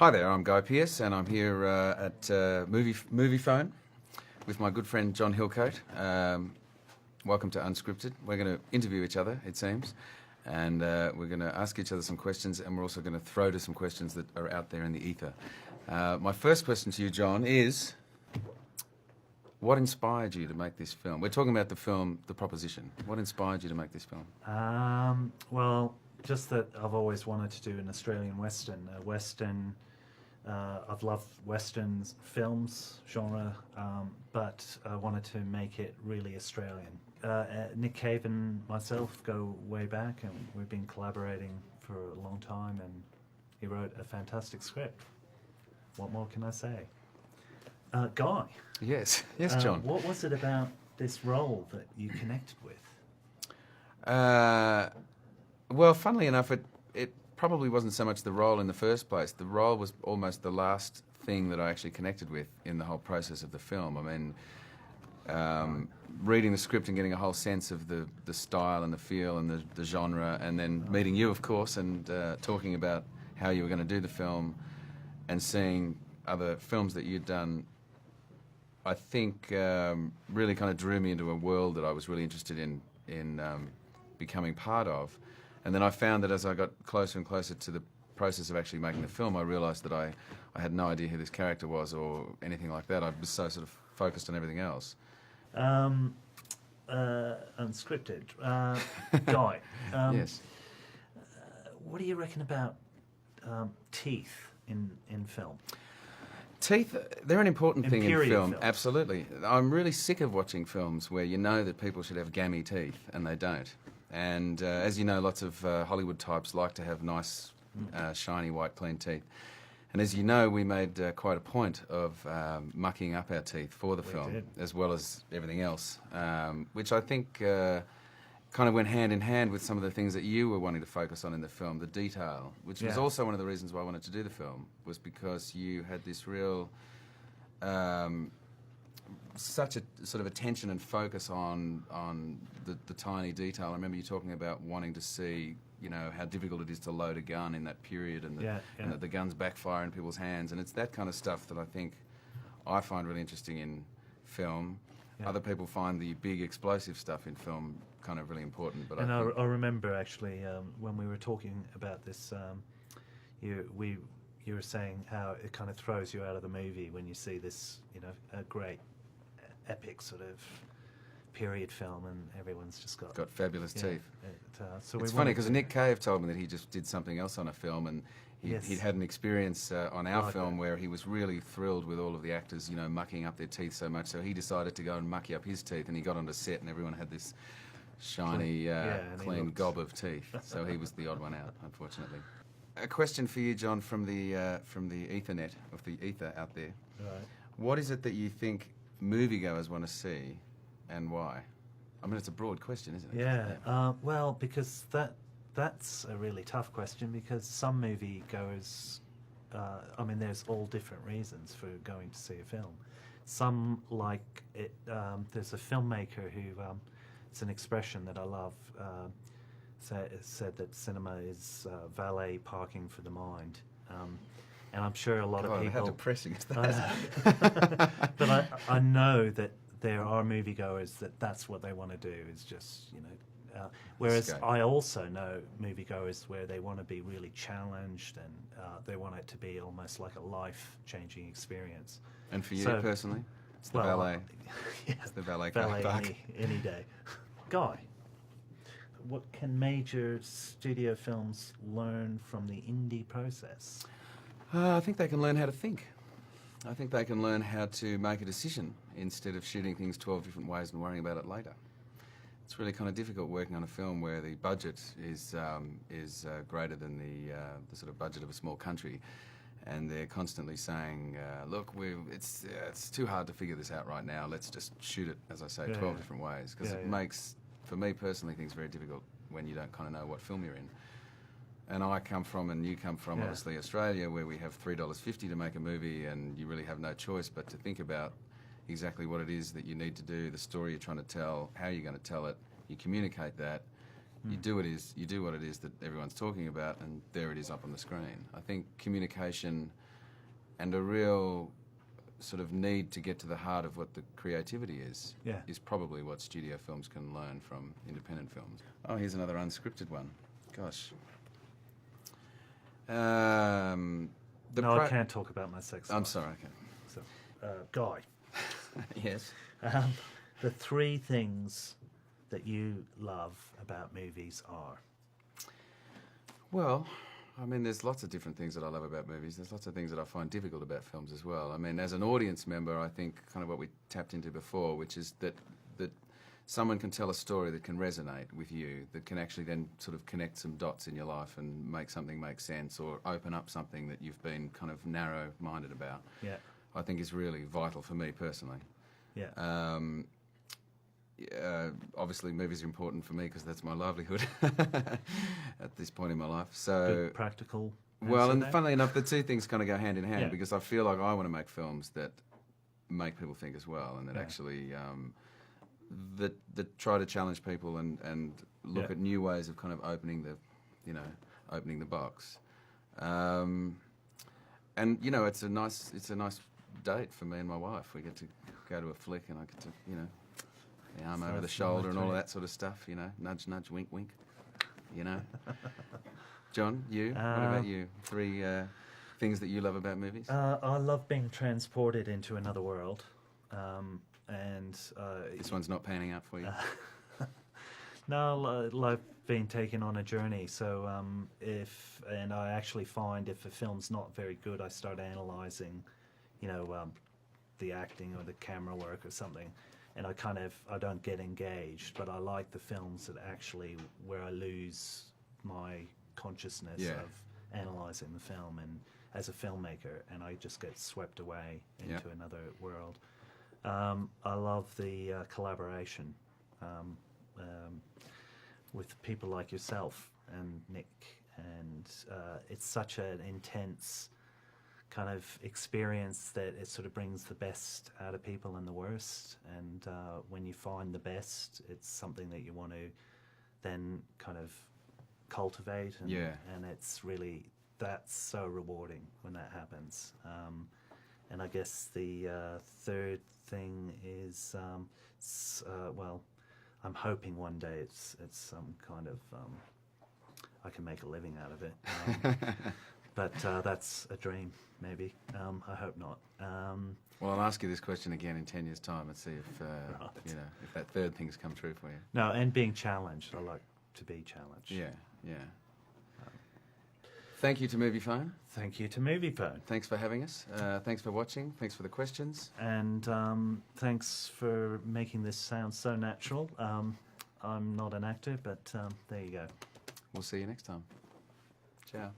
Hi there, I'm Guy Pearce, and I'm here at Moviefone with my good friend John Hillcoat. Welcome to Unscripted. We're going to interview each other, it seems, and we're going to ask each other some questions, and we're also going to throw to some questions that are out there in the ether. My first question to you, John, is what inspired you to make this film? We're talking about the film, The Proposition. What inspired you to make this film? Well, just that I've always wanted to do an Australian Western. I've loved Westerns films, genre, but I wanted to make it really Australian. Nick Cave and myself go way back, and we've been collaborating for a long time, and he wrote a fantastic script. What more can I say? Guy. Yes, John. What was it about this role that you connected with? Well, funnily enough, it probably wasn't so much the role in the first place. The role was almost the last thing that I actually connected with in the whole process of the film. I mean, reading the script and getting a whole sense of the style and the feel and the genre, and then meeting you, of course, and talking about how you were going to do the film and seeing other films that you'd done, I think really kind of drew me into a world that I was really interested in becoming part of. And then I found that as I got closer and closer to the process of actually making the film, I realised that I had no idea who this character was or anything like that. I was so sort of focused on everything else. Unscripted. Guy. Yes. What do you reckon about teeth in film? Teeth, they're an important thing in period film. films. Absolutely. I'm really sick of watching films where you know that people should have gammy teeth and they don't. And as you know, lots of Hollywood types like to have nice, shiny, white, clean teeth. And as you know, we made quite a point of mucking up our teeth for the film, as well as everything else, which I think kind of went hand in hand with some of the things that you were wanting to focus on in the film, the detail, which was also one of the reasons why I wanted to do the film, was because you had this real... such a sort of attention and focus on the tiny detail. I remember you talking about wanting to see, you know, how difficult it is to load a gun in that period, and that the guns backfire in people's hands, and it's that kind of stuff that I think I find really interesting in film. Yeah. Other people find the big explosive stuff in film kind of really important. But I remember actually when we were talking about this, you were saying how it kind of throws you out of the movie when you see this, you know, a great epic sort of period film, and everyone's just got fabulous teeth. So it's funny because Nick Cave told me that he just did something else on a film, and he'd had an experience on our film where he was really thrilled with all of the actors, you know, mucking up their teeth so much. So he decided to go and mucky up his teeth, and he got onto set, and everyone had this shiny, clean gob of teeth. So he was the odd one out, unfortunately. A question for you, John, from the Ethernet, of the ether out there. Right. What is it that you think moviegoers want to see, and why? I mean, it's a broad question, isn't it? Yeah. Well, because that's a really tough question, because some moviegoers, I mean, there's all different reasons for going to see a film. Some like it. There's a filmmaker who, it's an expression that I love. Said that cinema is valet parking for the mind. And I'm sure a lot of people... How depressing is that? But I know that there are moviegoers that's what they want to do, is just, you know... whereas Escape. I also know moviegoers where they want to be really challenged, and they want it to be almost like a life-changing experience. And for you personally? It's the valet. It's the valet park. Any day. Guy, what can major studio films learn from the indie process? I think they can learn how to think. I think they can learn how to make a decision instead of shooting things 12 different ways and worrying about it later. It's really kind of difficult working on a film where the budget is greater than the sort of budget of a small country, and they're constantly saying, "Look, it's too hard to figure this out right now. Let's just shoot it, as I say, 12 different ways," because it makes, for me personally, things very difficult when you don't kind of know what film you're in. And I come from, and you come from, obviously, Australia, where we have $3.50 to make a movie, and you really have no choice but to think about exactly what it is that you need to do, the story you're trying to tell, how you're going to tell it. You communicate that. You do what it is that everyone's talking about, and there it is up on the screen. I think communication and a real sort of need to get to the heart of what the creativity is, Yeah. is probably what studio films can learn from independent films. Oh, here's another unscripted one. Gosh. I can't talk about my sex life. I'm sorry, okay. So, Guy, Yes. the 3 things that you love about movies are? Well, I mean, there's lots of different things that I love about movies. There's lots of things that I find difficult about films as well. I mean, as an audience member, I think kind of what we tapped into before, which is that someone can tell a story that can resonate with you, that can actually then sort of connect some dots in your life and make something make sense or open up something that you've been kind of narrow-minded about. Yeah. I think is really vital for me personally. Yeah. Obviously, movies are important for me because that's my livelihood at this point in my life. So, Good practical. well, answer and there. funnily enough, the 2 things kind of go hand in hand Yeah. because I feel like I want to make films that make people think as well, and that Yeah. actually that try to challenge people and look Yeah. at new ways of kind of opening the box. And it's a nice date for me and my wife. We get to go to a flick, and I get to the arm So over the that's shoulder and all of number that sort of stuff. Nudge, nudge, wink, wink. John, you? What about you? 3 things that you love about movies? I love being transported into another world, and This one's not panning out for you. no, like being taken on a journey. So I actually find if a film's not very good, I start analysing, the acting or the camera work or something, and I don't get engaged. But I like the films that actually where I lose my consciousness Yeah. of analysing the film and as a filmmaker, and I just get swept away into another world. I love the collaboration with people like yourself and Nick, and it's such an intense kind of experience that it sort of brings the best out of people and the worst, and when you find the best, it's something that you want to then kind of cultivate, and that's so rewarding when that happens. And I guess the 3rd thing is, I'm hoping one day it's some kind of I can make a living out of it. But that's a dream, maybe. I hope not. Well, I'll ask you this question again in 10 years' time and see if Right. if that 3rd thing's come true for you. No, and being challenged. I like to be challenged. Yeah. Thank you to Moviefone. Thank you to Moviefone. Thanks for having us. Thanks for watching. Thanks for the questions. And thanks for making this sound so natural. I'm not an actor, but there you go. We'll see you next time. Ciao.